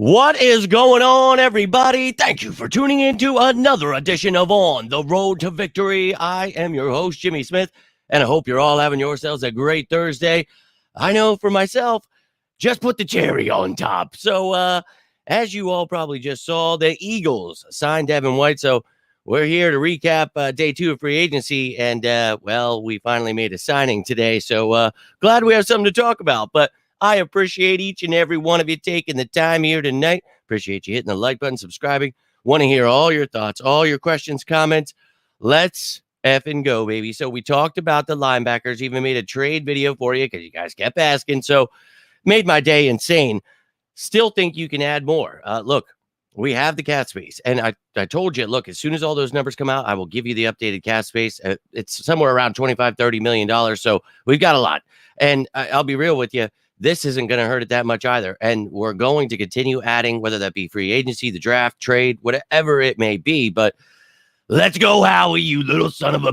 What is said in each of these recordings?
What is going on, everybody? Thank you for tuning in to another edition of On the Road to Victory. I am your host, Jimmy Smith, and I hope you're all having yourselves a great Thursday. I know for myself, just put the cherry on top. So, as you all probably just saw, the Eagles signed Devin White. So, we're here to recap day 2 of free agency, and, we finally made a signing today. So, glad we have something to talk about. But I appreciate each and every one of you taking the time here tonight. Appreciate you hitting the like button, subscribing. Want to hear all your thoughts, all your questions, comments. Let's effing go, baby. So we talked about the linebackers, even made a trade video for you because you guys kept asking. So made my day insane. Still think you can add more. Look, we have the cap space. And I told you, look, as soon as all those numbers come out, I will give you the updated cap space. It's somewhere around $25-30 million. So we've got a lot. And I'll be real with you. This isn't going to hurt it that much either. And we're going to continue adding, whether that be free agency, the draft, trade, whatever it may be. But let's go, Howie, you little son of a...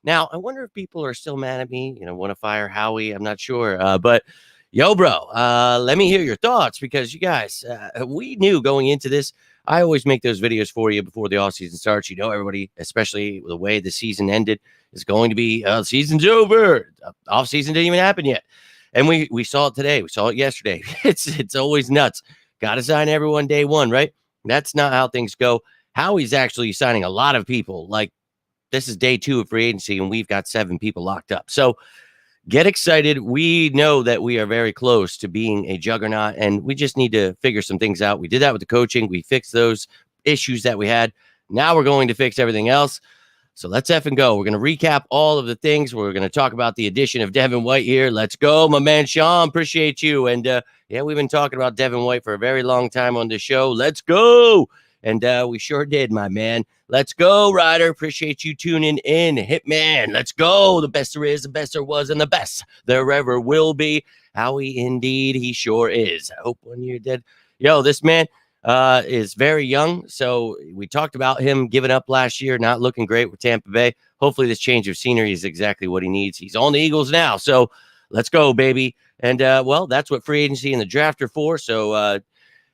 Now, I wonder if people are still mad at me, want to fire Howie. I'm not sure. But yo, bro, let me hear your thoughts because you guys, we knew going into this. I always make those videos for you before the offseason starts. Everybody, especially the way the season ended, is going to be, season's over. Offseason didn't even happen yet. And we saw it today. We saw it yesterday. It's always nuts. Got to sign everyone day one, right? That's not how things go. Howie's actually signing a lot of people. Like, this is day 2 of free agency, and we've got 7 people locked up. So get excited. We know that we are very close to being a juggernaut, and we just need to figure some things out. We did that with the coaching. We fixed those issues that we had. Now we're going to fix everything else. So let's effing go. We're going to recap all of the things. We're going to talk about the addition of Devin White here. Let's go, my man, Sean. Appreciate you. And, we've been talking about Devin White for a very long time on this show. Let's go. And we sure did, my man. Let's go, Ryder. Appreciate you tuning in. Hitman, let's go. The best there is, the best there was, and the best there ever will be. Howie, indeed, he sure is. I hope when you're dead. Yo, this man is very young. So we talked about him giving up last year, not looking great with Tampa Bay. Hopefully this change of scenery is exactly what he needs. He's on the Eagles now. So let's go, baby. And that's what free agency and the draft are for. So a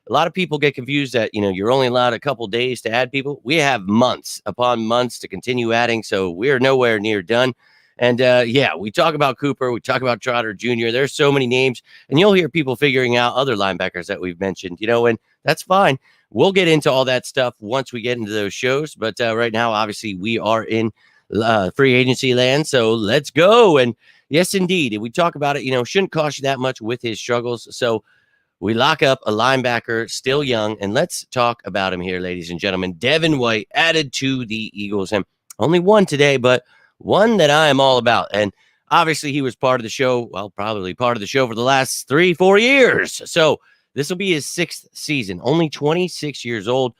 lot of people get confused that, you're only allowed a couple days to add people. We have months upon months to continue adding. So we're nowhere near done. And we talk about Cooper. We talk about Trotter Jr. There's so many names, and you'll hear people figuring out other linebackers that we've mentioned, and that's fine. We'll get into all that stuff once we get into those shows. But right now, obviously, we are in free agency land. So let's go. And yes, indeed. If we talk about it, shouldn't cost you that much with his struggles. So we lock up a linebacker, still young. And let's talk about him here, ladies and gentlemen. Devin White added to the Eagles. And only one today, but one that I am all about. And obviously he was part of the show. Well, probably part of the show for the last 3-4 years. So this will be his 6th season, only 26 years old,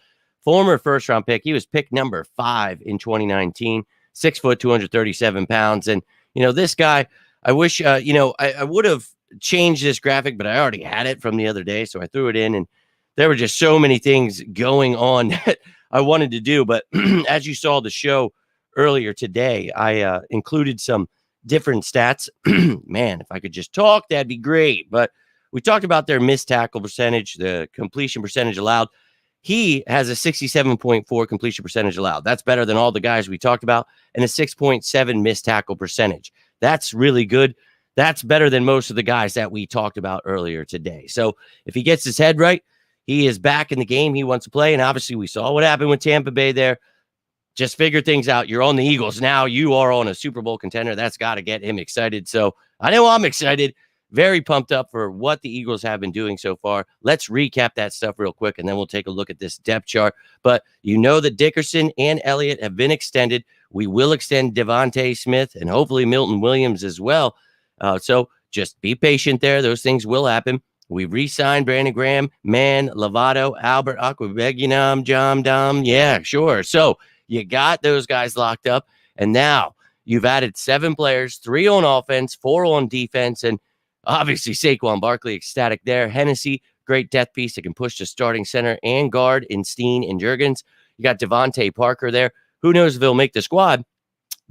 former first round pick. He was pick number 5 in 2019, 6 foot, 237 pounds. And, this guy, I wish, I would have changed this graphic, but I already had it from the other day. So I threw it in, and there were just so many things going on that I wanted to do. But as you saw the show earlier today, I included some different stats. Man, if I could just talk, that'd be great. But we talked about their missed tackle percentage, the completion percentage allowed. He has a 67.4 completion percentage allowed. That's better than all the guys we talked about, and a 6.7 missed tackle percentage. That's really good. That's better than most of the guys that we talked about earlier today. So if he gets his head right, he is back in the game he wants to play. And obviously we saw what happened with Tampa Bay there. Just figure things out. You're on the Eagles now. You are on a Super Bowl contender. That's got to get him excited. So I know I'm excited. Very pumped up for what the Eagles have been doing so far. Let's recap that stuff real quick, and then we'll take a look at this depth chart. But that Dickerson and Elliott have been extended. We will extend Devontae Smith and hopefully Milton Williams as well. So just be patient there. Those things will happen. We re-signed Brandon Graham, Man, Lovato, Albert, Aquabeginam, Jam Dam. Yeah, sure. So you got those guys locked up, and now you've added 7 players, 3 on offense, 4 on defense, and obviously Saquon Barkley ecstatic there. Hennessy, great depth piece that can push to starting center and guard in Steen and Jurgens. You got Devontae Parker there. Who knows if he'll make the squad,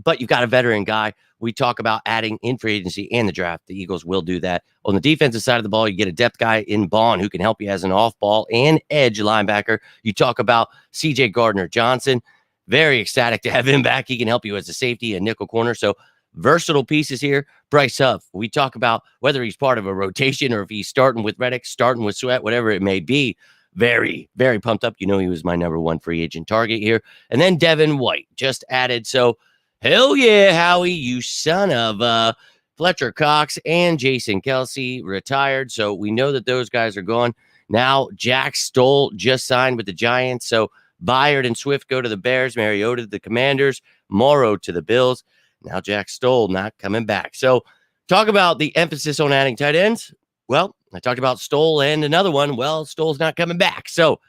but you've got a veteran guy. we talk about adding in free agency and the draft. The Eagles will do that. On the defensive side of the ball, you get a depth guy in Bond who can help you as an off-ball and edge linebacker. You talk about C.J. Gardner-Johnson. Very ecstatic to have him back. He can help you as a safety and nickel corner. So versatile pieces here. Bryce Huff, we talk about whether he's part of a rotation or if he's starting with Reddick, starting with Sweat, whatever it may be. Very, very pumped up. You know, he was my number one free agent target here. And then Devin White just added. So hell yeah, Howie, you son of Fletcher Cox and Jason Kelsey retired. So we know that those guys are gone. Now Jack Stoll just signed with the Giants. So Byard and Swift go to the Bears, Mariota to the Commanders, Morrow to the Bills. Now Jack Stoll not coming back. So talk about the emphasis on adding tight ends. Well, I talked about Stoll and another one. Well, Stoll's not coming back. So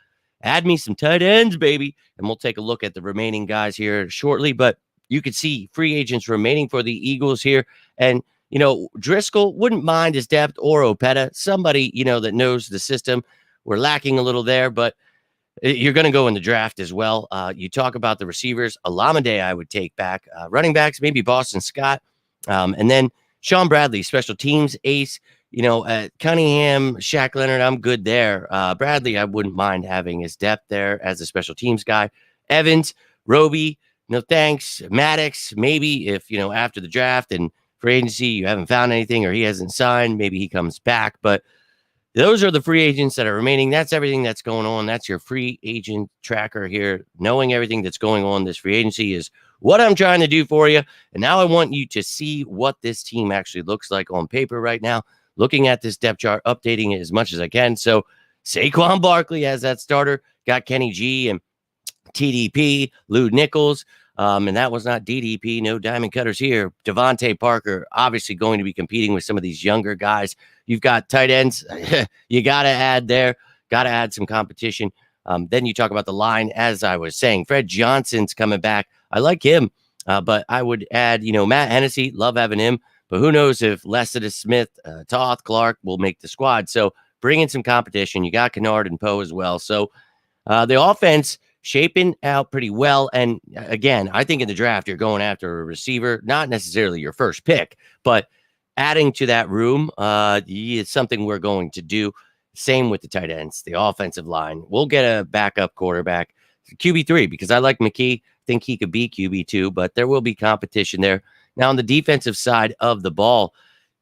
add me some tight ends, baby. And we'll take a look at the remaining guys here shortly. But you could see free agents remaining for the Eagles here. And, you know, Driscoll wouldn't mind his depth, or Opeta, somebody, you know, that knows the system. We're lacking a little there, but you're going to go in the draft as well. You talk about the receivers. Alameda, I would take back. Running backs, maybe Boston Scott. And then Sean Bradley, special teams ace. You know, Cunningham, Shaq Leonard, I'm good there. Bradley, I wouldn't mind having his depth there as a special teams guy. Evans, Roby, no thanks. Maddox, maybe if, you know, after the draft and free agency, you haven't found anything or he hasn't signed, maybe he comes back. But those are the free agents that are remaining. That's everything that's going on. That's your free agent tracker here. Knowing everything that's going on this free agency is what I'm trying to do for you. And now I want you to see what this team actually looks like on paper right now. Looking at this depth chart, updating it as much as I can. So Saquon Barkley as that starter, got Kenny G and TDP, Lou Nichols, and that was not DDP, no diamond cutters here. Devontae Parker, obviously going to be competing with some of these younger guys. You've got tight ends. You got to add there, got to add some competition. Then you talk about the line, as I was saying. Fred Johnson's coming back. I like him, but I would add, you know, Matt Hennessy, love having him. But who knows if Lessida Smith, Toth, Clark will make the squad. So bring in some competition. You got Kennard and Poe as well. So the offense shaping out pretty well. And again, I think in the draft, you're going after a receiver, not necessarily your first pick, but adding to that room is something we're going to do. Same with the tight ends, the offensive line. We'll get a backup quarterback, QB3, because I like McKee. Think he could be QB2, but there will be competition there. Now, on the defensive side of the ball,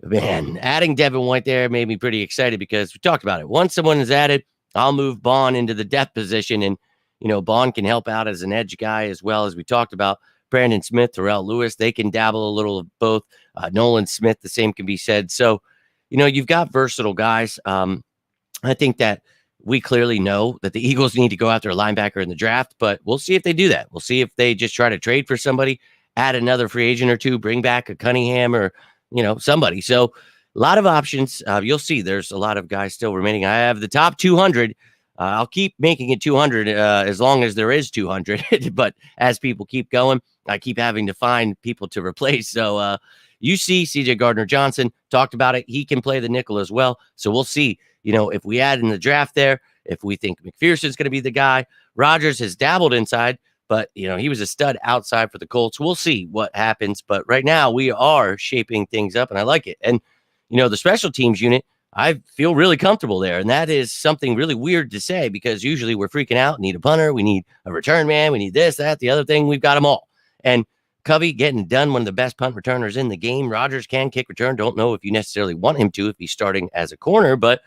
man, adding Devin White there made me pretty excited because we talked about it. Once someone is added, I'll move Bond into the depth position. And, you know, Bond can help out as an edge guy as well as we talked about. Brandon Smith, Terrell Lewis, they can dabble a little of both. Nolan Smith, the same can be said. So, you know, you've got versatile guys. I think that we clearly know that the Eagles need to go after a linebacker in the draft, but we'll see if they do that. We'll see if they just try to trade for somebody, add another free agent or two, bring back a Cunningham or, you know, somebody. So a lot of options. You'll see there's a lot of guys still remaining. I have the top 200. I'll keep making it 200 as long as there is 200. But as people keep going, I keep having to find people to replace. So you see C.J. Gardner-Johnson talked about it. He can play the nickel as well. So we'll see, you know, if we add in the draft there, if we think McPherson's going to be the guy. Rodgers has dabbled inside, but, you know, he was a stud outside for the Colts. We'll see what happens. But right now we are shaping things up, and I like it. And, you know, the special teams unit, I feel really comfortable there. And that is something really weird to say because usually we're freaking out, need a punter, we need a return man, we need this, that, the other thing. We've got them all. And Covey getting done, one of the best punt returners in the game. Rodgers can kick return. Don't know if you necessarily want him to if he's starting as a corner, but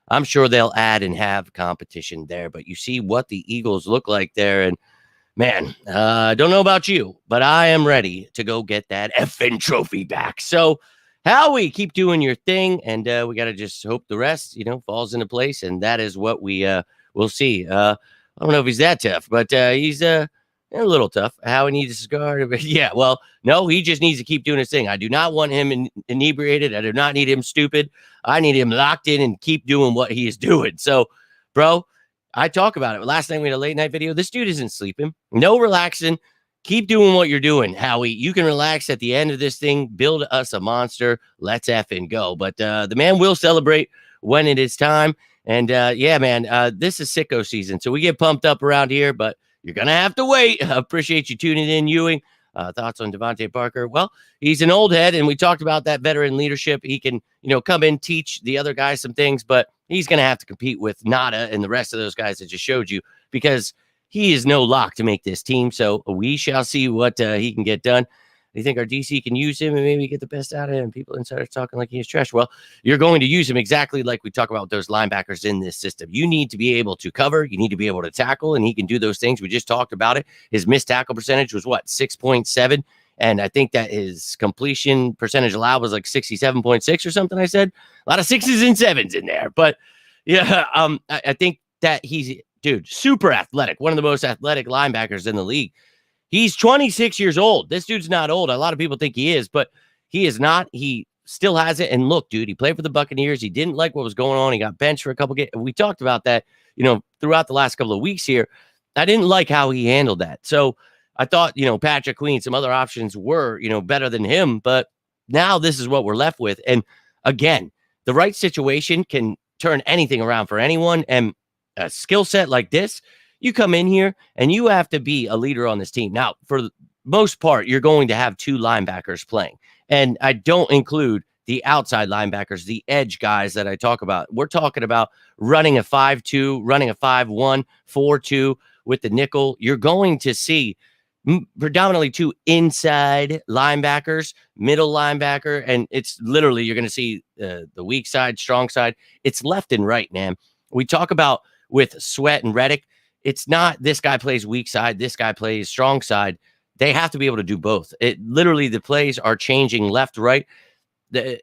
I'm sure they'll add and have competition there. But you see what the Eagles look like there. And, man, I don't know about you, but I am ready to go get that effing trophy back. So, Howie, keep doing your thing, and we got to just hope the rest, you know, falls into place, and that is what we will see. I don't know if he's that tough, but he's a little tough. Howie needs a cigar. Yeah, well, no, he just needs to keep doing his thing. I do not want him inebriated. I do not need him stupid. I need him locked in and keep doing what he is doing. So, bro, I talk about it. Last night we had a late night video. This dude isn't sleeping. No relaxing. Keep doing what you're doing, Howie. You can relax at the end of this thing. Build us a monster. Let's effing go. But the man will celebrate when it is time. And, yeah, man, this is sicko season. So we get pumped up around here, but you're going to have to wait. I appreciate you tuning in, Ewing. Thoughts on Devontae Parker? Well, he's an old head, and we talked about that veteran leadership. He can, come in, teach the other guys some things, but he's going to have to compete with Nada and the rest of those guys that just showed you, because he is no lock to make this team. So we shall see what he can get done. Do you think our DC can use him and maybe get the best out of him? People inside are talking like he's trash. Well, you're going to use him exactly like we talk about those linebackers in this system. You need to be able to cover. You need to be able to tackle, and he can do those things. We just talked about it. His missed tackle percentage was 6.7. And I think that his completion percentage allowed was like 67.6 or something. I said a lot of 6s and 7s in there. But yeah, I think that he's, dude, super athletic. One of the most athletic linebackers in the league. He's 26 years old. This dude's not old. A lot of people think he is, but he is not. He still has it. And look, dude, he played for the Buccaneers. He didn't like what was going on. He got benched for a couple games. We talked about that, throughout the last couple of weeks here. I didn't like how he handled that. So I thought, Patrick Queen, some other options were, better than him. But now this is what we're left with. And again, the right situation can turn anything around for anyone. And a skill set like this, you come in here and you have to be a leader on this team. Now, for the most part, you're going to have 2 linebackers playing. And I don't include the outside linebackers, the edge guys that I talk about. We're talking about running a 5-2, running a 5-1, 4-2 with the nickel. You're going to see predominantly 2 inside linebackers, middle linebacker, and it's literally, you're going to see the weak side, strong side. It's left and right, man. We talk about with Sweat and Reddick, it's not this guy plays weak side, this guy plays strong side. They have to be able to do both. It literally, the plays are changing left, right.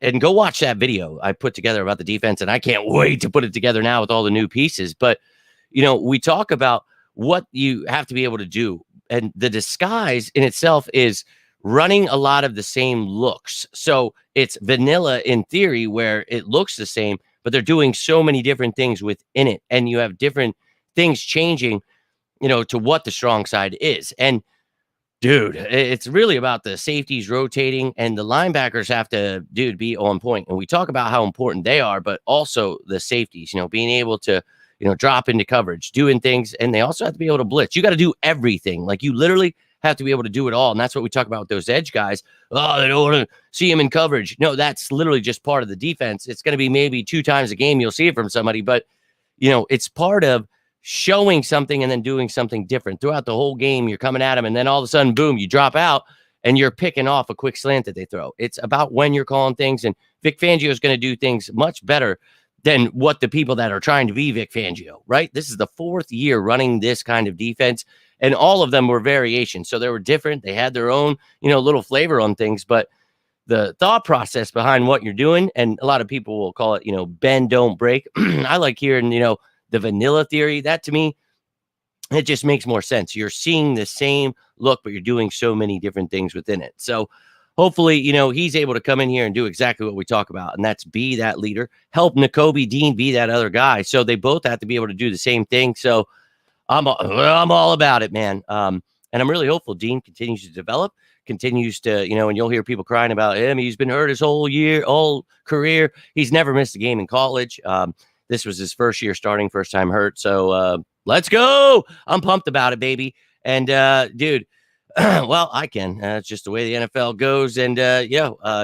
And go watch that video I put together about the defense, and I can't wait to put it together now with all the new pieces. But, we talk about what you have to be able to do. And the disguise in itself is running a lot of the same looks. So it's vanilla in theory, where it looks the same, but they're doing so many different things within it. And you have different things changing, to what the strong side is. And dude, it's really about the safeties rotating, and the linebackers have to, be on point. And we talk about how important they are, but also the safeties, being able to, drop into coverage, doing things. And they also have to be able to blitz. You got to do everything. Like, you literally have to be able to do it all. And that's what we talk about with those edge guys. Oh, they don't want to see him in coverage. No, that's literally just part of the defense. It's going to be maybe 2 times a game you'll see it from somebody, but it's part of showing something and then doing something different throughout the whole game. You're coming at them, and then all of a sudden, boom, you drop out and you're picking off a quick slant that they throw. It's about when you're calling things, and Vic Fangio is going to do things much better than what the people that are trying to be Vic Fangio, right? This is the 4th year running this kind of defense, and all of them were variations. So they were different. They had their own, little flavor on things, but the thought process behind what you're doing, and a lot of people will call it, bend, don't break. I like hearing, the vanilla theory. That, to me, it just makes more sense. You're seeing the same look, but you're doing so many different things within it. So hopefully, he's able to come in here and do exactly what we talk about, and that's be that leader, help Nakobe Dean be that other guy. So they both have to be able to do the same thing. So I'm all about it, man. And I'm really hopeful Dean continues to develop, continues to, and you'll hear people crying about him. He's been hurt his whole career. He's never missed a game in college. This was his first year starting, first time hurt. So let's go. I'm pumped about it, baby. And dude, well, I can. It's just the way the NFL goes. And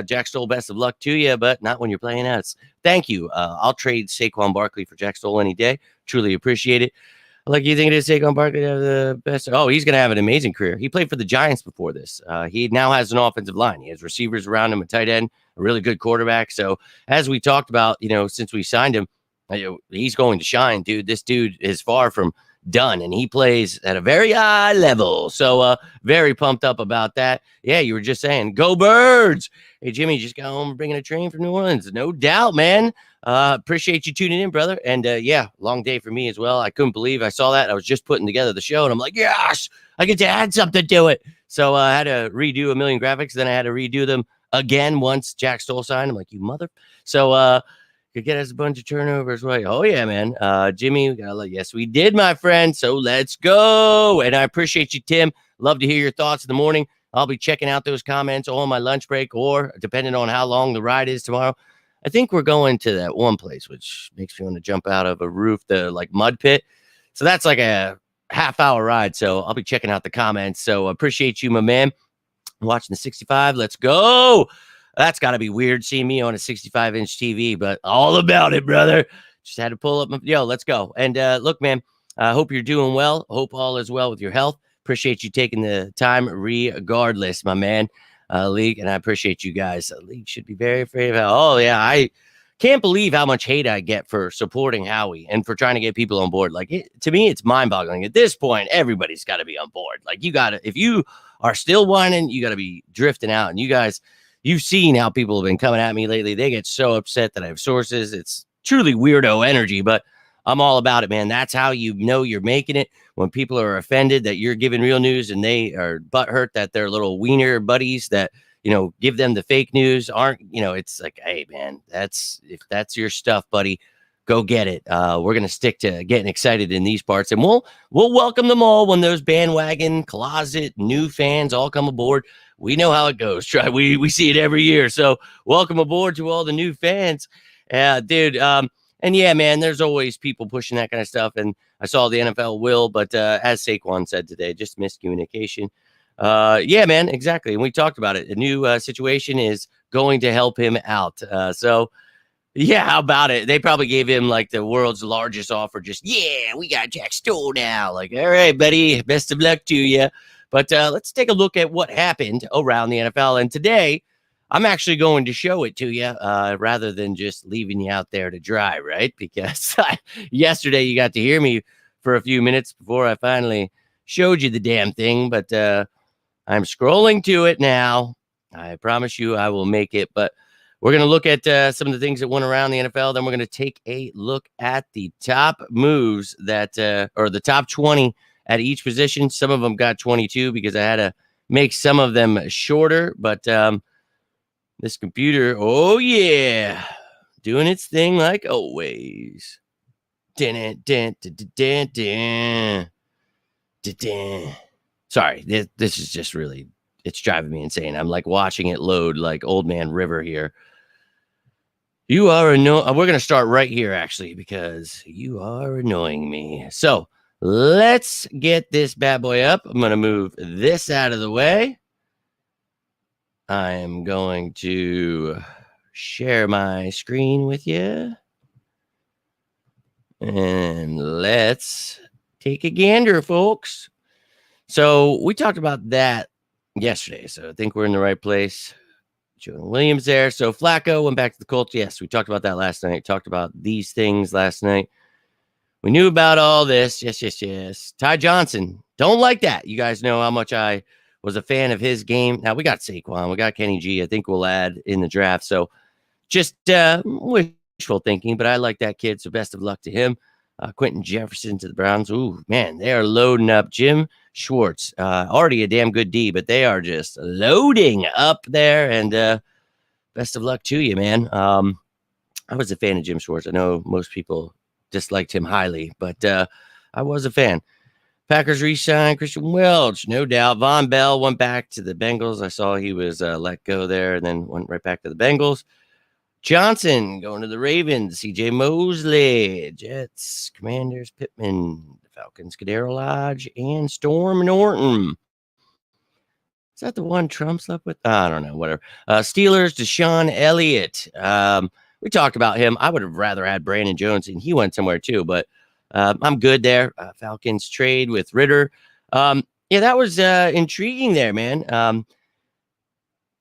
Jack Stoll, best of luck to you, but not when you're playing us. Thank you. I'll trade Saquon Barkley for Jack Stoll any day. Truly appreciate it. Like, you think it is Saquon Barkley to have the best? Oh, he's going to have an amazing career. He played for the Giants before this. He now has an offensive line. He has receivers around him, a tight end, a really good quarterback. So as we talked about, since we signed him, he's going to shine, dude. This dude is far from done, and he plays at a very high level. So very pumped up about that. Yeah, you were just saying, go Birds. Hey, Jimmy, just got home bringing a train from New Orleans. No doubt, man. Appreciate you tuning in, brother. And long day for me as well. I couldn't believe I saw that. I was just putting together the show, and I'm like, yes, I get to add something to it. So I had to redo a million graphics. Then I had to redo them again once Jack Stoll signed. I'm like, you mother. So could get us a bunch of turnovers. Right? Oh yeah, man. Jimmy, yes, we did, my friend. So let's go. And I appreciate you, Tim. Love to hear your thoughts in the morning. I'll be checking out those comments on my lunch break, or depending on how long the ride is tomorrow. I think we're going to that one place, which makes me want to jump out of a roof, the mud pit. So that's like a half-hour ride. So I'll be checking out the comments. So appreciate you, my man. I'm watching the 65. Let's go. That's got to be weird seeing me on a 65-inch TV, but all about it, brother. Just had to pull up. Let's go. And look, man, I hope you're doing well. Hope all is well with your health. Appreciate you taking the time regardless, my man. League, and I appreciate you guys. League should be very afraid of oh, yeah, I can't believe how much hate I get for supporting Howie and for trying to get people on board. Like, to me, it's mind-boggling. At this point, everybody's got to be on board. Like, you got to, if you are still whining, you got to be drifting out. And you guys, you've seen how people have been coming at me lately. They get so upset that I have sources. It's truly weirdo energy, but I'm all about it, man. That's how you know you're making it. When people are offended that you're giving real news and they are butthurt that their little wiener buddies that, give them the fake news aren't, it's like, hey, man, if that's your stuff, buddy, go get it. We're going to stick to getting excited in these parts, and we'll welcome them all when those bandwagon, closet, new fans all come aboard. We know how it goes. We see it every year. So welcome aboard to all the new fans. Dude. And yeah, man, there's always people pushing that kind of stuff. And I saw the NFL will, but as Saquon said today, just miscommunication. Yeah, man, exactly. And we talked about it. A new situation is going to help him out. So, yeah, how about it? They probably gave him like the world's largest offer. Just, yeah, we got Jack Stoll now. Like, all right, buddy, best of luck to you. But let's take a look at what happened around the NFL. And today, I'm actually going to show it to you rather than just leaving you out there to dry, right? Because yesterday you got to hear me for a few minutes before I finally showed you the damn thing. But I'm scrolling to it now. I promise you I will make it. But we're going to look at some of the things that went around the NFL. Then we're going to take a look at the top moves that or the top 20 at each position. Some of them got 22 because I had to make some of them shorter. But this computer, oh yeah, doing its thing like always. Sorry, this is just really, it's driving me insane. I'm like watching it load like Old Man River here. You are annoying. We're going to start right here, actually, because you are annoying me. So let's get this bad boy up. I'm going to move this out of the way. I am going to share my screen with you. And let's take a gander, folks. So we talked about that yesterday. So I think we're in the right place. Joe Williams there. So Flacco went back to the Colts. Yes, we talked about that last night. Talked about these things last night. We knew about all this. Yes. Ty Johnson. Don't like that. You guys know how much I was a fan of his game. Now we got Saquon, we got Kenny G. I think we'll add in the draft. So just wishful thinking, but I like that kid. So best of luck to him. Quentin Jefferson to the Browns. Ooh, man, they are loading up. Jim Schwartz, already a damn good D, but they are just loading up there. And best of luck to you, man. I was a fan of Jim Schwartz. I know most people disliked him highly, but I was a fan. Packers re-signed Christian Welch, no doubt. Von Bell went back to the Bengals. I saw he was let go there and then went right back to the Bengals. Johnson going to the Ravens. CJ Mosley, Jets, Commanders, Pittman, the Falcons, Kadero Lodge, and Storm Norton. Is that the one Trump slept with? I don't know, whatever. Steelers, Deshaun Elliott. We talked about him. I would have rather had Brandon Jones, and he went somewhere too, but I'm good there. Falcons trade with Ritter. Yeah, that was intriguing there, man.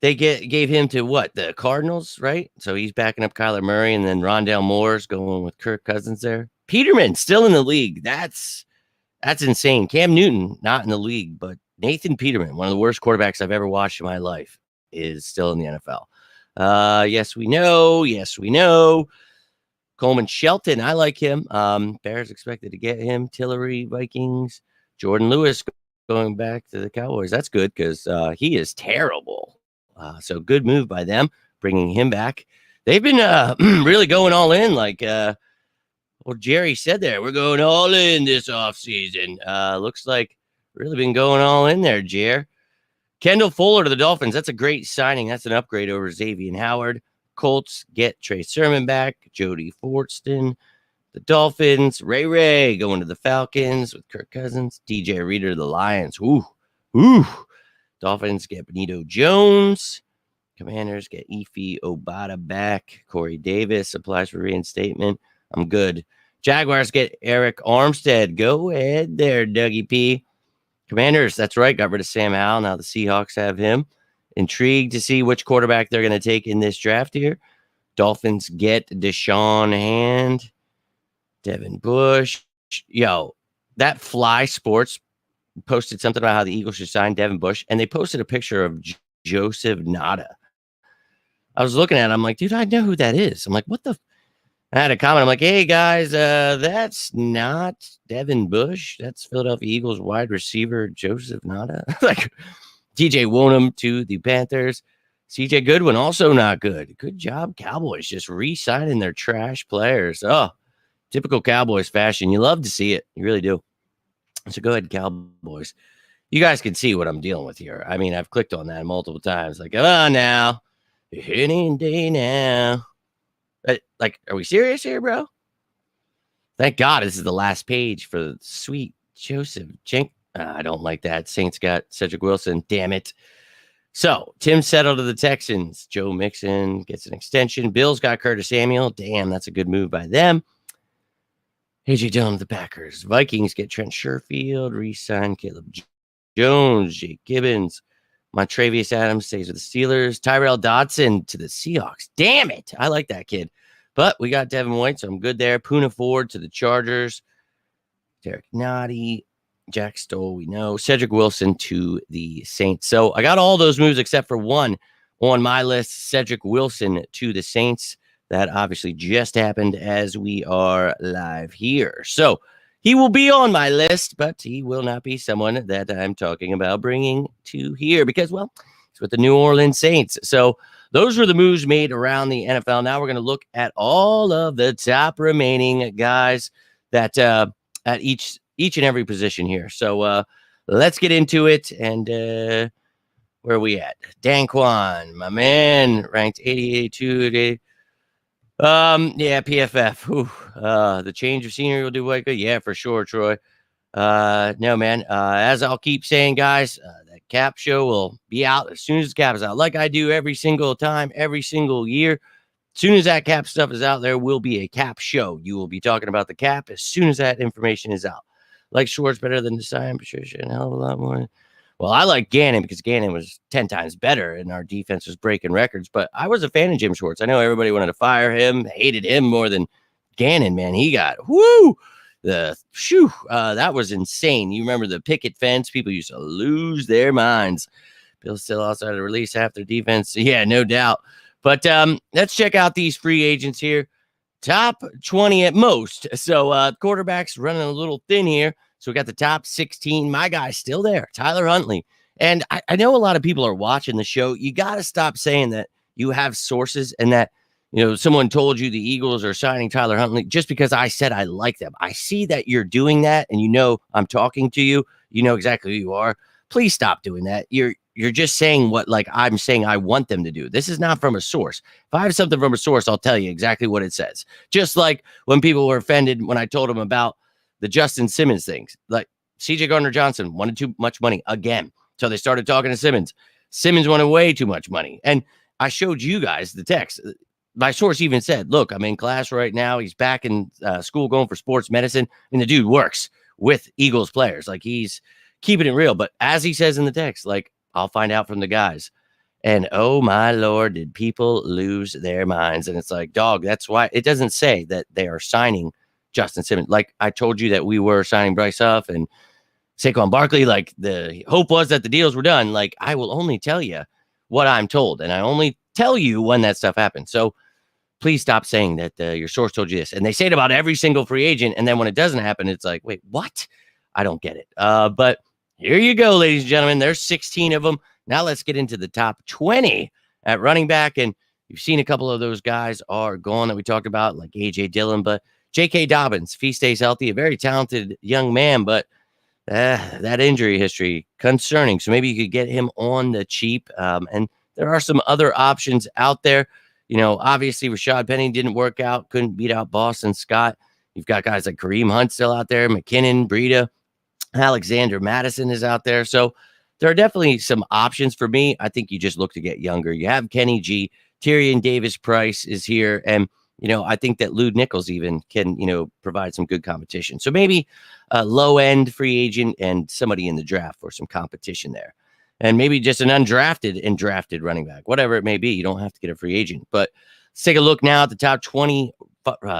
They gave him to what? The Cardinals, right? So he's backing up Kyler Murray, and then Rondale Moore's going with Kirk Cousins there. Peterman still in the league. That's insane. Cam Newton not in the league, but Nathan Peterman, one of the worst quarterbacks I've ever watched in my life, is still in the NFL. Yes, we know. Yes, we know. Coleman Shelton, I like him. Bears expected to get him. Tillery, Vikings. Jordan Lewis going back to the Cowboys. That's good because he is terrible. So good move by them, bringing him back. They've been really going all in, like Jerry said there. We're going all in this offseason. Looks like really been going all in there, Jer. Kendall Fuller to the Dolphins. That's a great signing. That's an upgrade over Xavier Howard. Colts get Trey Sermon back. Jody Fortson. The Dolphins. Ray going to the Falcons with Kirk Cousins. DJ Reader to the Lions. Ooh. Dolphins get Benito Jones. Commanders get Ife Obata back. Corey Davis applies for reinstatement. I'm good. Jaguars get Eric Armstead. Go ahead there, Dougie P. Commanders, that's right, got rid of Sam Howell. Now the Seahawks have him. Intrigued to see which quarterback they're going to take in this draft here. Dolphins get Deshaun Hand. Devin Bush. Yo, that Fly Sports posted something about how the Eagles should sign Devin Bush, and they posted a picture of Joseph Nada. I was looking at it. I'm like, dude, I know who that is. I'm like, what the? I had a comment. I'm like, hey, guys, that's not Devin Bush. That's Philadelphia Eagles wide receiver Joseph Nada. Like, TJ Wonham to the Panthers. CJ Goodwin also not good. Good job, Cowboys, just re-signing their trash players. Oh, typical Cowboys fashion. You love to see it. You really do. So go ahead, Cowboys. You guys can see what I'm dealing with here. I mean, I've clicked on that multiple times. Like, come on now. Any day now. Like, are we serious here, bro? Thank God this is the last page for the sweet Joseph Jink. I don't like that. Saints got Cedric Wilson. Damn it. So, Tim settled to the Texans. Joe Mixon gets an extension. Bills got Curtis Samuel. Damn, that's a good move by them. AJ Dillon to the Packers. Vikings get Trent Sherfield. Re-sign Caleb Jones. Jake Gibbons. Montravius Adams stays with the Steelers. Tyrell Dodson to the Seahawks. Damn it. I like that kid. But we got Devin White, so I'm good there. Poona Ford to the Chargers. Derek Nottie. Jack Stoll, we know. Cedric Wilson to the Saints. So I got all those moves except for one on my list. Cedric Wilson to the Saints. That obviously just happened as we are live here. So he will be on my list, but he will not be someone that I'm talking about bringing to here because, well, he's with the New Orleans Saints. So those were the moves made around the NFL. Now we're going to look at all of the top remaining guys that at each and every position here. So let's get into it. And where are we at? Dan Kwan, my man, ranked 88 today. Yeah, PFF. The change of scenery will do what good. Yeah, for sure, Troy. No, man. As I'll keep saying, guys, that cap show will be out as soon as the cap is out, like I do every single time, every single year. As soon as that cap stuff is out, there will be a cap show. You will be talking about the cap as soon as that information is out. Like Schwartz better than Desai, Patricia, and a hell of a lot more. Well, I like Gannon because Gannon was 10 times better and our defense was breaking records. But I was a fan of Jim Schwartz. I know everybody wanted to fire him, hated him more than Gannon, man. He got, that was insane. You remember the picket fence? People used to lose their minds. Bill still also had to release half their defense. Yeah, no doubt. But let's check out these free agents here. Top 20 at most. So quarterbacks running a little thin here. So we got the top 16. My guy's still there, Tyler Huntley. And I know a lot of people are watching the show. You got to stop saying that you have sources and that, someone told you the Eagles are signing Tyler Huntley just because I said I like them. I see that you're doing that and I'm talking to you. You know exactly who you are. Please stop doing that. You're just saying what I'm saying I want them to do. This is not from a source. If I have something from a source, I'll tell you exactly what it says. Just like when people were offended when I told them about the Justin Simmons things. Like CJ Gardner-Johnson wanted too much money again. So they started talking to Simmons. Simmons wanted way too much money. And I showed you guys the text. My source even said, look, I'm in class right now. He's back in school going for sports medicine. And the dude works with Eagles players. Like he's keeping it real. But as he says in the text, I'll find out from the guys. And oh my Lord, did people lose their minds? And it's like, dog, that's why it doesn't say that they are signing Justin Simmons. Like I told you that we were signing Bryce Huff and Saquon Barkley. Like the hope was that the deals were done. Like I will only tell you what I'm told. And I only tell you when that stuff happens. So please stop saying that your source told you this. And they say it about every single free agent. And then when it doesn't happen, it's like, wait, what? I don't get it. But here you go, ladies and gentlemen. There's 16 of them. Now let's get into the top 20 at running back. And you've seen a couple of those guys are gone that we talked about, like A.J. Dillon. But J.K. Dobbins, if he stays healthy, a very talented young man. But that injury history, concerning. So maybe you could get him on the cheap. And there are some other options out there. Obviously, Rashad Penny didn't work out. Couldn't beat out Boston Scott. You've got guys like Kareem Hunt still out there. McKinnon, Breida. Alexander Madison is out there. So there are definitely some options for me. I think you just look to get younger. You have Kenny G, Tyrion Davis Price is here, and I think that Lou Nichols even can provide some good competition. So maybe a low end free agent and somebody in the draft for some competition there, and maybe just an undrafted and drafted running back, whatever it may be. You don't have to get a free agent, but let's take a look now at the top 20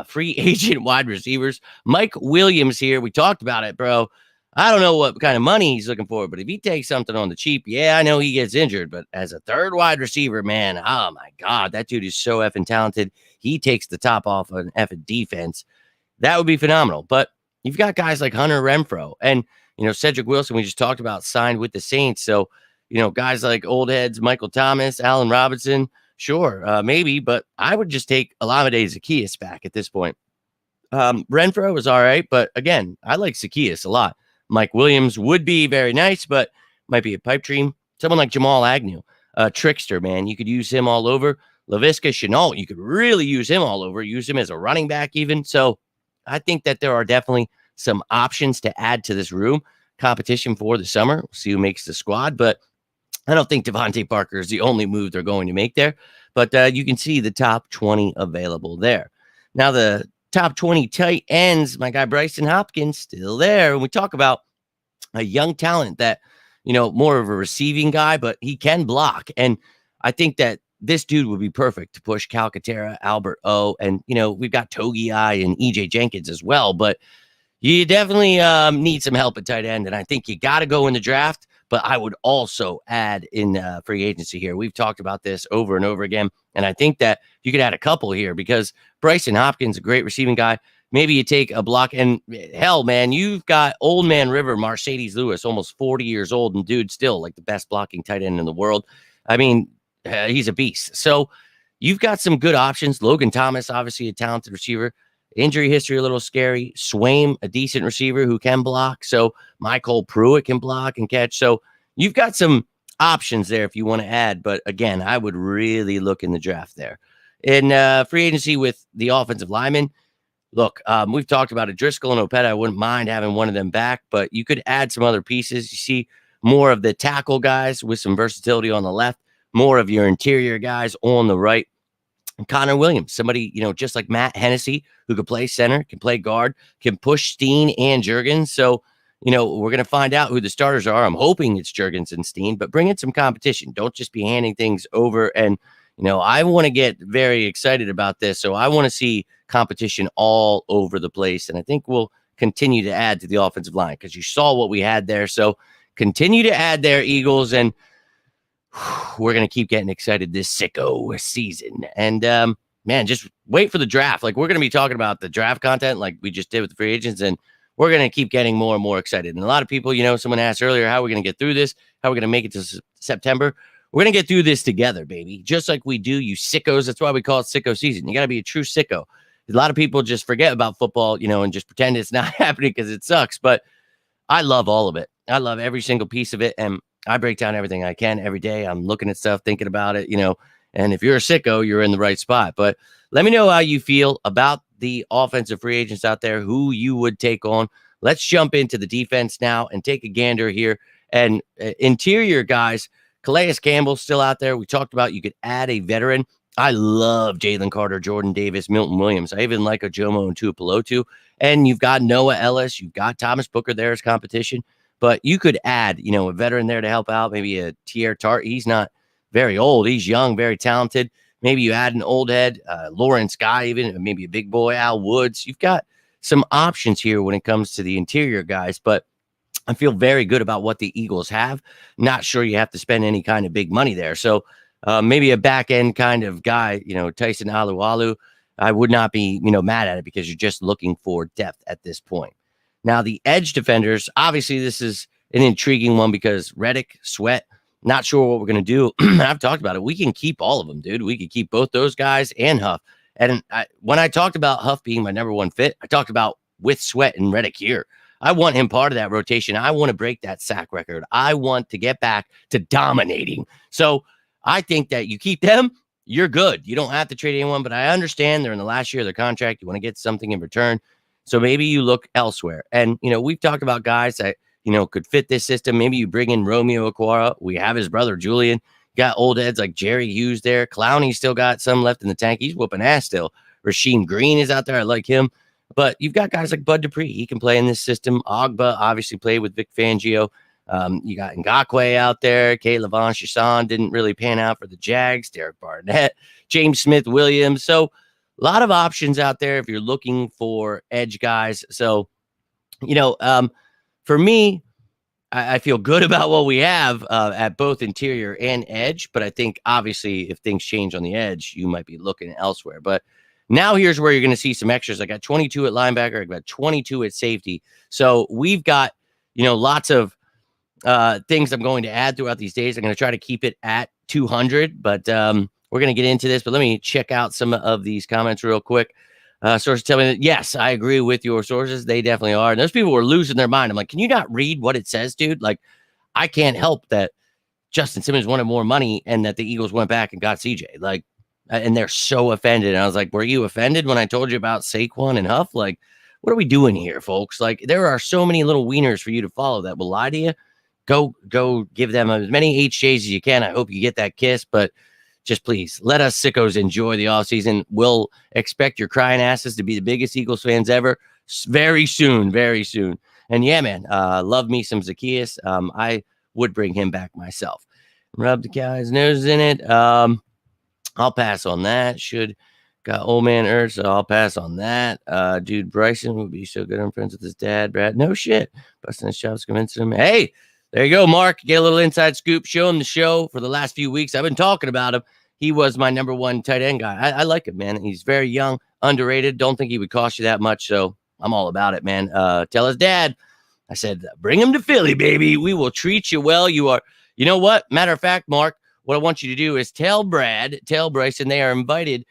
free agent wide receivers. Mike Williams here. We talked about it, bro. I don't know what kind of money he's looking for, but if he takes something on the cheap, yeah, I know he gets injured, but as a third wide receiver, man, oh my God, that dude is so effing talented. He takes the top off an effing defense. That would be phenomenal. But you've got guys like Hunter Renfrow and, Cedric Wilson, we just talked about, signed with the Saints. So, guys like old heads, Michael Thomas, Allen Robinson, sure, maybe, but I would just take Olamide Zaccheaus back at this point. Renfrow is all right, but again, I like Zaccheaus a lot. Mike Williams would be very nice, but might be a pipe dream. Someone like Jamal Agnew, trickster, man. You could use him all over. Laviska Shenault, you could really use him all over. Use him as a running back even. So I think that there are definitely some options to add to this room. Competition for the summer. We'll see who makes the squad, but I don't think Devontae Parker is the only move they're going to make there. But you can see the top 20 available there. Now the top 20 tight ends, my guy Bryson Hopkins still there. And we talk about a young talent that, more of a receiving guy, but he can block. And I think that this dude would be perfect to push Calcaterra, Albert O, and, we've got Togi and EJ Jenkins as well. But you definitely need some help at tight end. And I think you got to go in the draft. But I would also add in free agency here. We've talked about this over and over again. And I think that you could add a couple here because Bryson Hopkins, a great receiving guy. Maybe you take a block. And hell, man, you've got old man River, Mercedes Lewis, almost 40 years old. And dude, still like the best blocking tight end in the world. I mean, he's a beast. So you've got some good options. Logan Thomas, obviously a talented receiver. Injury history a little scary. Swaim, a decent receiver who can block. So Michael Pruitt can block and catch. So you've got some options there if you want to add. But again, I would really look in the draft there. In free agency with the offensive linemen, look, we've talked about a Driscoll and Opeta. I wouldn't mind having one of them back, but you could add some other pieces. You see more of the tackle guys with some versatility on the left, more of your interior guys on the right. Connor Williams, somebody, just like Matt Hennessy, who could play center, can play guard, can push Steen and Juergens. So, we're going to find out who the starters are. I'm hoping it's Juergens and Steen, but bring in some competition. Don't just be handing things over. And, I want to get very excited about this. So I want to see competition all over the place. And I think we'll continue to add to the offensive line because you saw what we had there. So continue to add there, Eagles. And we're going to keep getting excited this sicko season. And, man, just wait for the draft. Like, we're going to be talking about the draft content like we just did with the free agents, and we're going to keep getting more and more excited. And a lot of people, someone asked earlier, how are we going to get through this? How are we going to make it to September? We're going to get through this together, baby, just like we do, you sickos. That's why we call it sicko season. You got to be a true sicko. A lot of people just forget about football, and just pretend it's not happening because it sucks. But I love all of it. I love every single piece of it. And I break down everything I can every day. I'm looking at stuff, thinking about it, and if you're a sicko, you're in the right spot. But let me know how you feel about the offensive free agents out there, who you would take on. Let's jump into the defense now and take a gander here. And interior guys, Calais Campbell's still out there. We talked about you could add a veteran. I love Jalen Carter, Jordan Davis, Milton Williams. I even like a Jomo and Tuipulotu. And you've got Noah Ellis. You've got Thomas Booker there as competition. But you could add, a veteran there to help out. Maybe a Tier Tart. He's not very old. He's young, very talented. Maybe you add an old head, Lawrence Guy, even maybe a big boy, Al Woods. You've got some options here when it comes to the interior guys. But I feel very good about what the Eagles have. Not sure you have to spend any kind of big money there. So maybe a back end kind of guy, Tyson Alualu. I would not be, mad at it because you're just looking for depth at this point. Now, the edge defenders, obviously, this is an intriguing one because Reddick, Sweat, not sure what we're going to do. I've talked about it. We can keep all of them, dude. We could keep both those guys and Huff. And when I talked about Huff being my number one fit, I talked about with Sweat and Reddick here. I want him part of that rotation. I want to break that sack record. I want to get back to dominating. So I think that you keep them, you're good. You don't have to trade anyone, but I understand they're in the last year of their contract. You want to get something in return. So maybe you look elsewhere. And, we've talked about guys that, could fit this system. Maybe you bring in Romeo Aquara. We have his brother Julian. Got old heads like Jerry Hughes there. Clowney's still got some left in the tank. He's whooping ass still. Rasheem Green is out there. I like him. But you've got guys like Bud Dupree. He can play in this system. Ogba obviously played with Vic Fangio. You got Ngakoue out there. Kate Lavon Chasson didn't really pan out for the Jags. Derek Barnett, James Smith-Williams. So a lot of options out there if you're looking for edge guys. So, for me, I feel good about what we have at both interior and edge. But I think, obviously, if things change on the edge, you might be looking elsewhere. But now here's where you're going to see some extras. I got 22 at linebacker. I got 22 at safety. So we've got, lots of things I'm going to add throughout these days. I'm going to try to keep it at 200, but we're going to get into this. But let me check out some of these comments real quick. Sources tell me that, yes, I agree with your sources. They definitely are. And those people were losing their mind. I'm like, can you not read what it says, dude? Like, I can't help that Justin Simmons wanted more money and that the Eagles went back and got CJ. Like, and they're so offended. And I was like, were you offended when I told you about Saquon and Huff? Like, what are we doing here, folks? Like, there are so many little wieners for you to follow that will lie to you. Go give them as many HJs as you can. I hope you get that kiss, but just please let us sickos enjoy the offseason. We'll expect your crying asses to be the biggest Eagles fans ever very soon, very soon. And yeah, man, love me some Zacchaeus. I would bring him back myself. Rub the guy's nose in it. I'll pass on that. Got old man Ertz, so I'll pass on that. Dude, Bryson would be so good. I'm friends with his dad, Brad. No shit. Busting his chops, convincing him. Hey, there you go, Mark. Get a little inside scoop. Show him the show for the last few weeks. I've been talking about him. He was my number one tight end guy. I like him, man. He's very young, underrated. Don't think he would cost you that much, so I'm all about it, man. Tell his dad. I said, bring him to Philly, baby. We will treat you well. You know what? Matter of fact, Mark, what I want you to do is tell Bryson they are invited.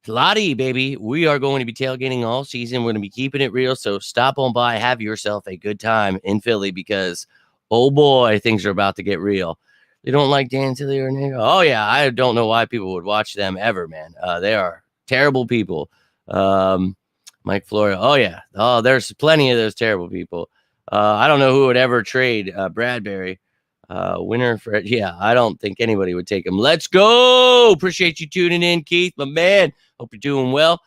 Lottie, baby, we are going to be tailgating all season. We're going to be keeping it real, so stop on by. Have yourself a good time in Philly because, oh boy, things are about to get real. They don't like Dan Tilly or Nick. Oh, yeah, I don't know why people would watch them ever, man. They are terrible people. Mike Florio. Oh, yeah. Oh, there's plenty of those terrible people. I don't know who would ever trade Bradbury. Winner for it. Yeah, I don't think anybody would take him. Let's go. Appreciate you tuning in, Keith, my man. Hope you're doing well.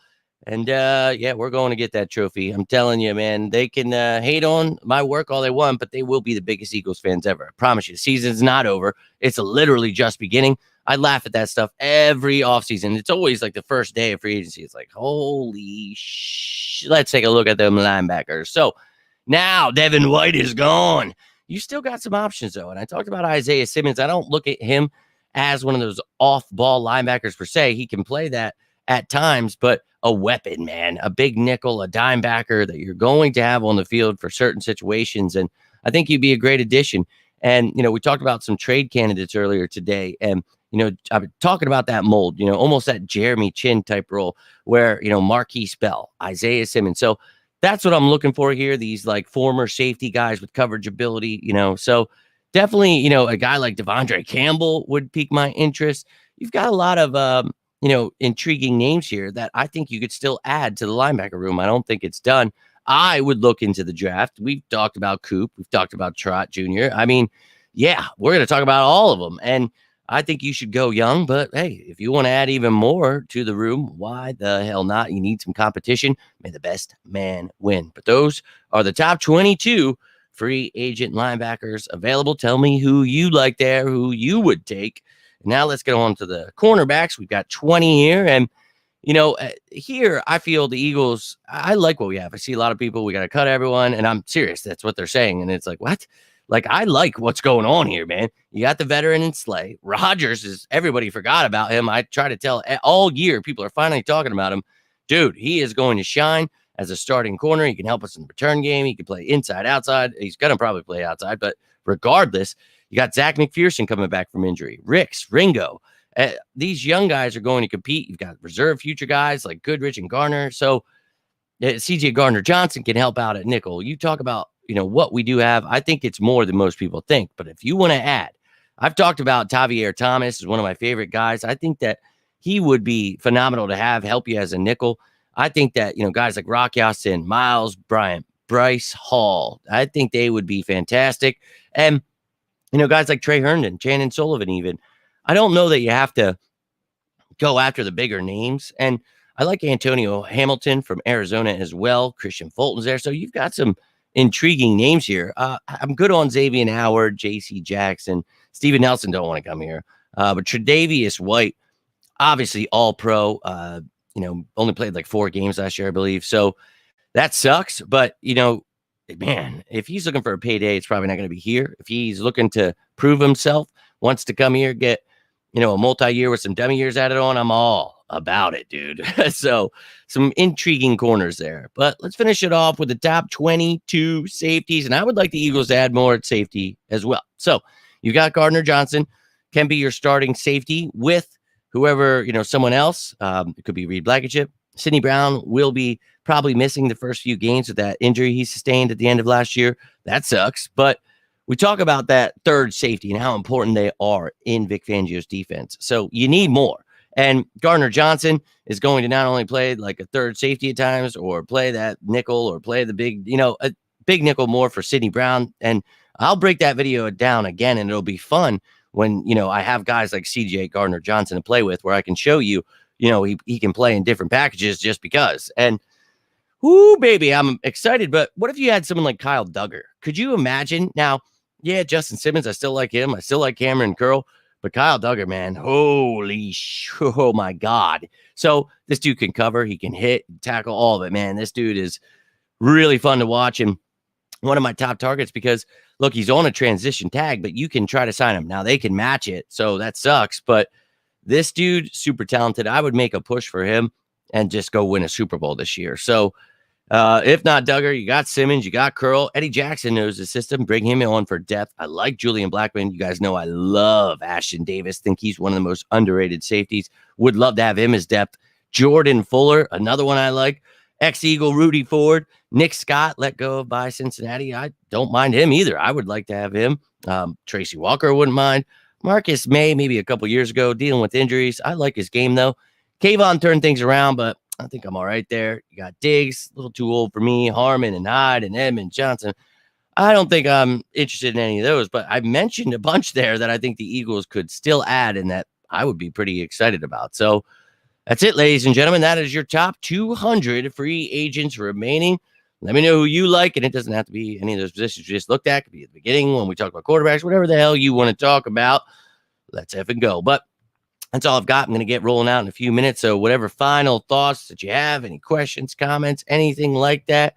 And yeah, we're going to get that trophy. I'm telling you, man, they can hate on my work all they want, but they will be the biggest Eagles fans ever. I promise you, the season's not over. It's literally just beginning. I laugh at that stuff every offseason. It's always like the first day of free agency. It's like, holy sh! Let's take a look at them linebackers. So now Devin White is gone. You still got some options, though. And I talked about Isaiah Simmons. I don't look at him as one of those off-ball linebackers per se. He can play that at times, but a weapon, man, a big nickel, a dime backer that you're going to have on the field for certain situations. And I think you'd be a great addition. And, we talked about some trade candidates earlier today. And, I've been talking about that mold, almost that Jeremy Chin type role where, Marquise Bell, Isaiah Simmons. So that's what I'm looking for here. These like former safety guys with coverage ability, so definitely, a guy like Devondre Campbell would pique my interest. You've got a lot of, intriguing names here that I think you could still add to the linebacker room. I don't think it's done. I would look into the draft. We've talked about Coop. We've talked about Trott Jr. I mean, yeah, we're going to talk about all of them. And I think you should go young, but hey, if you want to add even more to the room, why the hell not? You need some competition. May the best man win. But those are the top 22 free agent linebackers available. Tell me who you like there, who you would take. Now let's get on to the cornerbacks. We've got 20 here. And, here I feel the Eagles, I like what we have. I see a lot of people, we got to cut everyone. And I'm serious. That's what they're saying. And it's like, what? Like, I like what's going on here, man. You got the veteran in Slay. Rodgers everybody forgot about him. I try to tell all year, people are finally talking about him. Dude, he is going to shine as a starting corner. He can help us in the return game. He can play inside, outside. He's going to probably play outside, but regardless, you got Zach McPherson coming back from injury. Ricks, Ringo. These young guys are going to compete. You've got reserve future guys like Goodrich and Garner. So CJ Gardner-Johnson can help out at nickel. You talk about, what we do have. I think it's more than most people think. But if you want to add, I've talked about Tavier Thomas is one of my favorite guys. I think that he would be phenomenal to help you as a nickel. I think that, guys like Rock Yassin, Miles Bryant, Bryce Hall. I think they would be fantastic. And, guys like Trey Herndon, Shannon Sullivan, even. I don't know that you have to go after the bigger names. And I like Antonio Hamilton from Arizona as well. Christian Fulton's there. So you've got some intriguing names here. I'm good on Xavier Howard, J.C. Jackson. Steven Nelson don't want to come here. But Tre'Davious White, obviously all pro, only played like 4 games last year, I believe. So that sucks. But, man, if he's looking for a payday, it's probably not going to be here. If he's looking to prove himself, wants to come here, get, a multi-year with some dummy years added on, I'm all about it, dude. So some intriguing corners there. But let's finish it off with the top 22 safeties. And I would like the Eagles to add more at safety as well. So you got Gardner Johnson, can be your starting safety with whoever, someone else. It could be Reed Blankenship. Sidney Brown will be probably missing the first few games with that injury he sustained at the end of last year. That sucks. But we talk about that third safety and how important they are in Vic Fangio's defense. So you need more. And Gardner Johnson is going to not only play like a third safety at times or play that nickel or play the big, a big nickel more for Sidney Brown. And I'll break that video down again, and it'll be fun when, I have guys like CJ Gardner Johnson to play with, where I can show you, he can play in different packages just because. And ooh, baby, I'm excited. But what if you had someone like Kyle Duggar? Could you imagine? Now, yeah, Justin Simmons, I still like him. I still like Cameron Curl. But Kyle Duggar, man, oh my God. So this dude can cover, he can hit, tackle, all of it, man. This dude is really fun to watch, and one of my top targets because, look, he's on a transition tag, but you can try to sign him. Now, they can match it, so that sucks. But this dude, super talented. I would make a push for him and just go win a Super Bowl this year. So if not Duggar, you got Simmons, you got Curl. Eddie Jackson knows the system. Bring him on for depth. I like Julian Blackman. You guys know I love Ashton Davis. Think he's one of the most underrated safeties. Would love to have him as depth. Jordan Fuller, another one I like. Ex-Eagle Rudy Ford. Nick Scott, let go by Cincinnati. I don't mind him either. I would like to have him. Tracy Walker wouldn't mind. Marcus May, maybe a couple years ago, dealing with injuries. I like his game, though. Kayvon turned things around, but I think I'm all right there. You got Diggs, a little too old for me. Harmon and Hyde and Edmund Johnson. I don't think I'm interested in any of those, but I mentioned a bunch there that I think the Eagles could still add and that I would be pretty excited about. So that's it, ladies and gentlemen. That is your top 200 free agents remaining. Let me know who you like, and it doesn't have to be any of those positions you just looked at. It could be at the beginning when we talk about quarterbacks, whatever the hell you want to talk about. Let's effing go. But that's all I've got. I'm going to get rolling out in a few minutes. So whatever final thoughts that you have, any questions, comments, anything like that,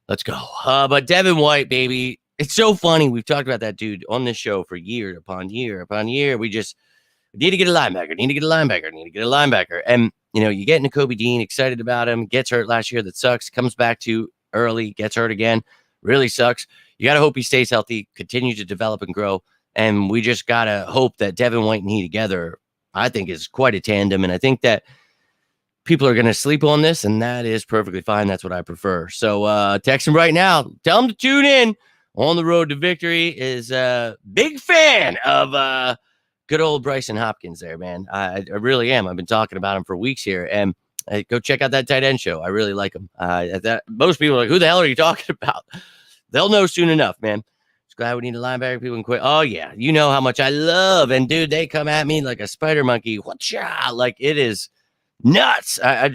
let's go. But Devin White, baby, it's so funny. We've talked about that dude on this show for year upon year upon year. We need to get a linebacker, And, you get Nakobe Dean, excited about him, gets hurt last year. That sucks. Comes back too early, gets hurt again. Really sucks. You got to hope he stays healthy, continue to develop and grow. And we just got to hope that Devin White and he together, I think, is quite a tandem. And I think that people are going to sleep on this, and that is perfectly fine. That's what I prefer. So text him right now. Tell him to tune in. On the road to victory is a big fan of good old Bryson Hopkins there, man. I really am. I've been talking about him for weeks here. And go check out that tight end show. I really like him. Most people are like, who the hell are you talking about? They'll know soon enough, man. Glad we need a linebacker. People can quit. Oh, yeah. You know how much I love. And, dude, they come at me like a spider monkey. Whatcha? Like, it is nuts. I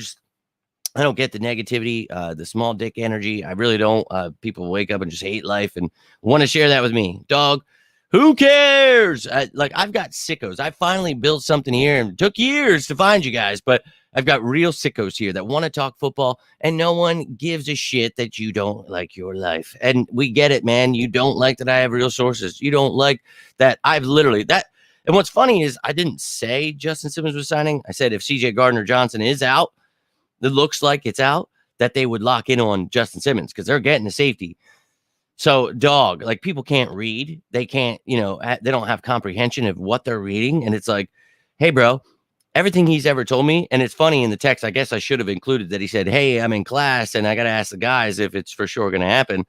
don't get the negativity, the small dick energy. I really don't. People wake up and just hate life and want to share that with me. Dog, who cares? I've got sickos. I finally built something here, and it took years to find you guys, but I've got real sickos here that want to talk football, and no one gives a shit that you don't like your life. And we get it, man. You don't like that I have real sources. You don't like that I've literally that. And what's funny is I didn't say Justin Simmons was signing. I said if CJ Gardner Johnson is out, it looks like it's out, that they would lock in on Justin Simmons because they're getting a safety. So, dog, like, people can't read. They can't, they don't have comprehension of what they're reading. And it's like, hey, bro, everything he's ever told me. And it's funny in the text, I guess I should have included that he said, hey, I'm in class and I got to ask the guys if it's for sure going to happen.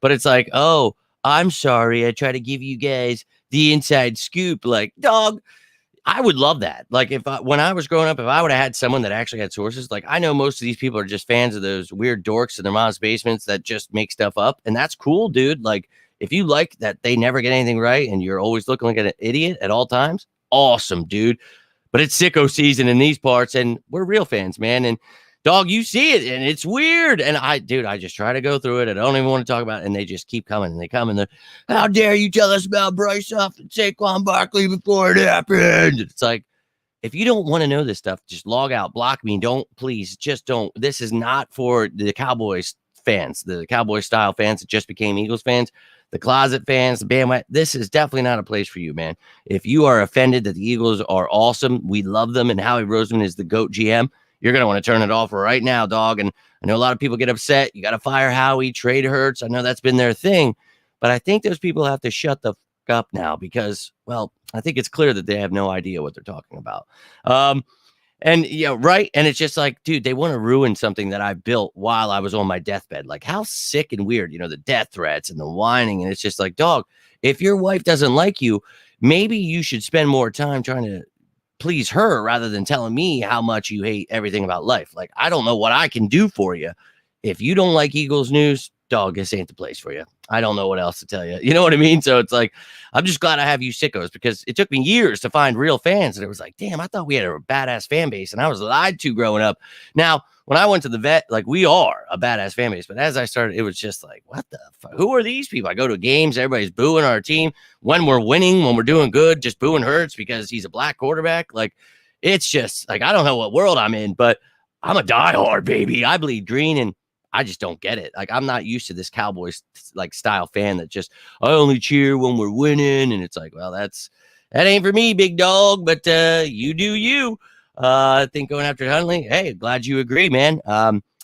But it's like, oh, I'm sorry. I try to give you guys the inside scoop. Like, dog, I would love that. Like when I was growing up, if I would have had someone that actually had sources, like I know most of these people are just fans of those weird dorks in their mom's basements that just make stuff up. And that's cool, dude. Like if you like that they never get anything right and you're always looking like an idiot at all times, awesome, dude. But it's sicko season in these parts and we're real fans, man. And dog, you see it and it's weird. And I just try to go through it. I don't even want to talk about it. And they just keep coming and they come and they're, how dare you tell us about Bryce Huff and Saquon Barkley before it happened? It's like, if you don't want to know this stuff, just log out, block me. Just don't. This is not for the Cowboys fans, the Cowboy style fans that just became Eagles fans, the closet fans, the bandwagon. This is definitely not a place for you, man. If you are offended that the Eagles are awesome, we love them, and Howie Roseman is the GOAT GM, you're going to want to turn it off right now, dog. And I know a lot of people get upset. You got to fire Howie, trade Hurts. I know that's been their thing, but I think those people have to shut the up now because, well, I think it's clear that they have no idea what they're talking about. And yeah, right. And it's just like, dude, they want to ruin something that I built while I was on my deathbed. Like how sick and weird, the death threats and the whining. And it's just like, dog, if your wife doesn't like you, maybe you should spend more time trying to please her rather than telling me how much you hate everything about life. Like, I don't know what I can do for you. If you don't like Eagles news, dog, this ain't the place for you. I don't know what else to tell you. You know what I mean? So it's like, I'm just glad I have you sickos because it took me years to find real fans. And it was like, damn, I thought we had a badass fan base and I was lied to growing up. Now, when I went to the vet, like we are a badass fan base. But as I started, it was just like, what the fuck? Who are these people? I go to games, everybody's booing our team. When we're winning, when we're doing good, just booing Hurts because he's a black quarterback. Like, it's just like, I don't know what world I'm in, but I'm a diehard, baby. I bleed green and I just don't get it. Like, I'm not used to this Cowboys like style fan that just, I only cheer when we're winning. And it's like, well, that ain't for me, big dog, but you do you. I think going after Huntley, hey, glad you agree, man.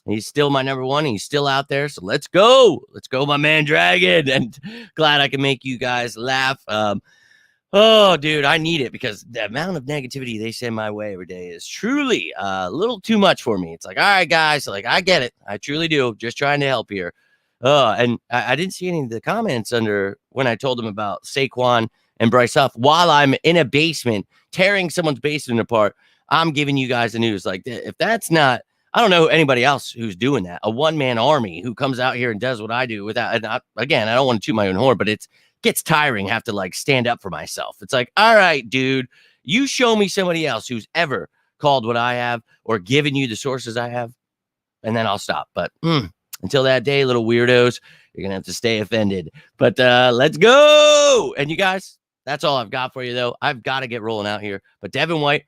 He's still my number one. He's still out there. So let's go. Let's go, my man, Dragon. And glad I can make you guys laugh. Oh, dude, I need it because the amount of negativity they send my way every day is truly a little too much for me. It's like, all right, guys, like I get it. I truly do. Just trying to help here. And I didn't see any of the comments under when I told them about Saquon and Bryce Huff while I'm in a basement tearing someone's basement apart. I'm giving you guys the news. Like, if that's not, I don't know anybody else who's doing that. A one-man army who comes out here and does what I do without, and again, I don't want to toot my own horn, but it gets tiring. Have to like stand up for myself. It's like, all right, dude, you show me somebody else who's ever called what I have or given you the sources I have, and then I'll stop. But until that day, little weirdos, you're going to have to stay offended. But let's go. And you guys, that's all I've got for you, though. I've got to get rolling out here. But Devin White,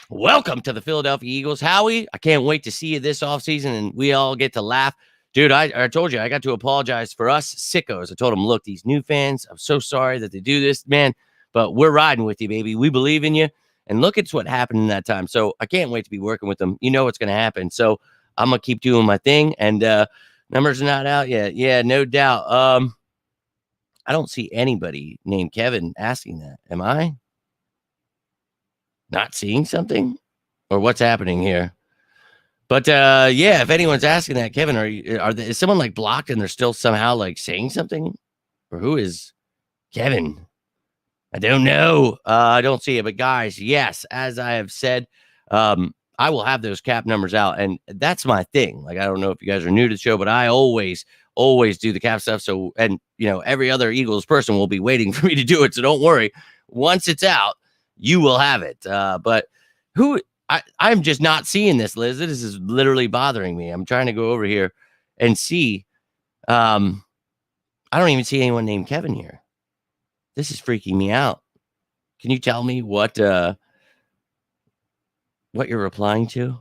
welcome to the Philadelphia Eagles. Howie, I can't wait to see you this offseason, and we all get to laugh. Dude, I told you, I got to apologize for us sickos. I told them, look, these new fans, I'm so sorry that they do this, man, but we're riding with you, baby. We believe in you. And look at what happened in that time. So I can't wait to be working with them. You know what's going to happen. So I'm going to keep doing my thing. And numbers are not out yet. Yeah, no doubt. I don't see anybody named Kevin asking that. Am I not seeing something? Or what's happening here? But yeah, if anyone's asking that, Kevin, is someone like blocked and they're still somehow like saying something? Or who is Kevin? I don't know. I don't see it. But guys, yes, as I have said, I will have those cap numbers out. And that's my thing. Like, I don't know if you guys are new to the show, but I always do the cap stuff. So, and every other Eagles person will be waiting for me to do it. So don't worry. Once it's out, you will have it. But I'm just not seeing this, Liz. This is literally bothering me. I'm trying to go over here and see. I don't even see anyone named Kevin here. This is freaking me out. Can you tell me what you're replying to?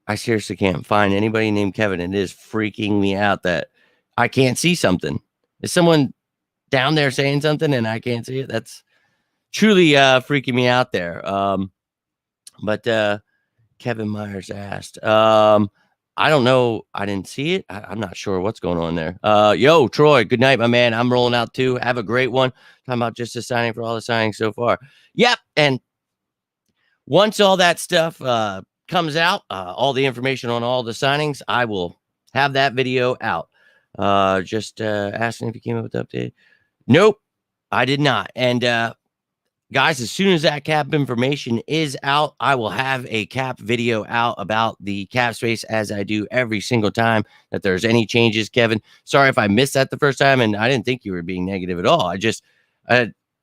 I seriously can't find anybody named Kevin. It is freaking me out that I can't see something. Is someone down there saying something and I can't see it? That's truly freaking me out there. But Kevin Myers asked, I don't know. I didn't see it. I'm not sure what's going on there. Yo, Troy, good night, my man. I'm rolling out too. Have a great one. Talking about just a signing for all the signings so far. Yep. And once all that stuff comes out, all the information on all the signings, I will have that video out. Just asking if you came up with the update. Nope, I did not. And guys, as soon as that cap information is out, I will have a cap video out about the cap space, as I do every single time that there's any changes. Kevin, sorry if I missed that the first time, and I didn't think you were being negative at all. I just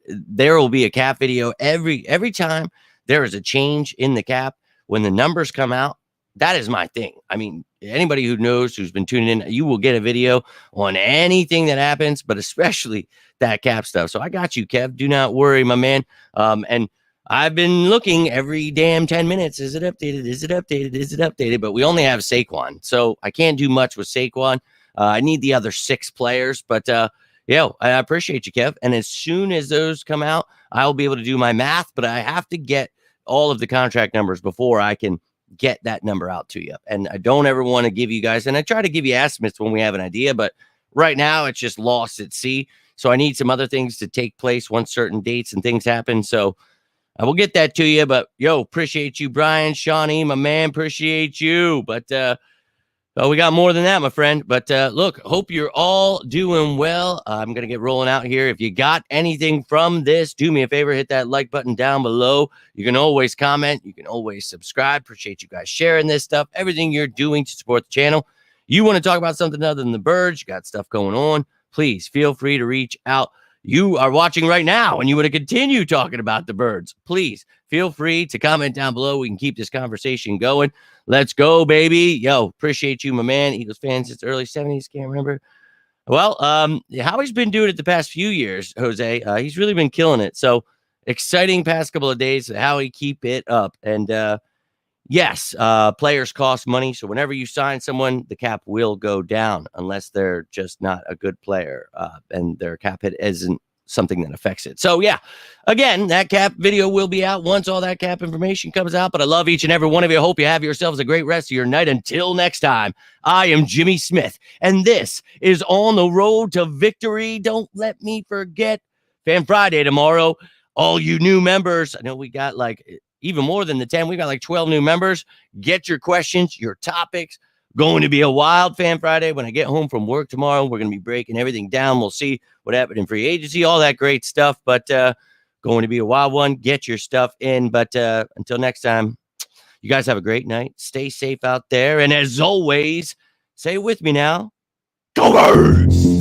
there will be a cap video every time there is a change in the cap. When the numbers come out, that is my thing. I mean, anybody who knows, who's been tuning in, you will get a video on anything that happens, but especially that cap stuff. So I got you, Kev. Do not worry, my man. And I've been looking every damn 10 minutes. Is it updated? Is it updated? Is it updated? But we only have Saquon, so I can't do much with Saquon. I need the other 6 players, but yeah, I appreciate you, Kev. And as soon as those come out, I'll be able to do my math, but I have to get all of the contract numbers before I can get that number out to you. And I don't ever want to give you guys, and I try to give you estimates when we have an idea, but right now it's just lost at sea. So I need some other things to take place once certain dates and things happen. So I will get that to you. But yo, appreciate you, Brian, Shawnee, my man. Appreciate you. But we got more than that, my friend. But look, hope you're all doing well. I'm going to get rolling out here. If you got anything from this, do me a favor, hit that like button down below. You can always comment. You can always subscribe. Appreciate you guys sharing this stuff, everything you're doing to support the channel. You want to talk about something other than the birds, you got stuff going on, please feel free to reach out. You are watching right now and you want to continue talking about the birds, please feel free to comment down below. We can keep this conversation going. Let's go, baby. Yo, appreciate you, my man. Eagles fan since the early 70s. Can't remember. Well, how he's been doing it the past few years, Jose. He's really been killing it. So exciting past couple of days. How he keep it up. And yes, players cost money. So whenever you sign someone, the cap will go down unless they're just not a good player and their cap hit isn't something that affects it. So yeah, again, that cap video will be out once all that cap information comes out. But I love each and every one of you. I hope you have yourselves a great rest of your night. Until next time, I am Jimmy Smith, and this is On the Road to Victory. Don't let me forget Fan Friday tomorrow. All you new members, I know we got like even more than the 10. We got like 12 new members. Get your questions, your topics. Going to be a wild Fan Friday. When I get home from work tomorrow, we're going to be breaking everything down. We'll see what happened in free agency, all that great stuff. But going to be a wild one. Get your stuff in. But until next time, you guys have a great night. Stay safe out there. And as always, say it with me now. Go Birds!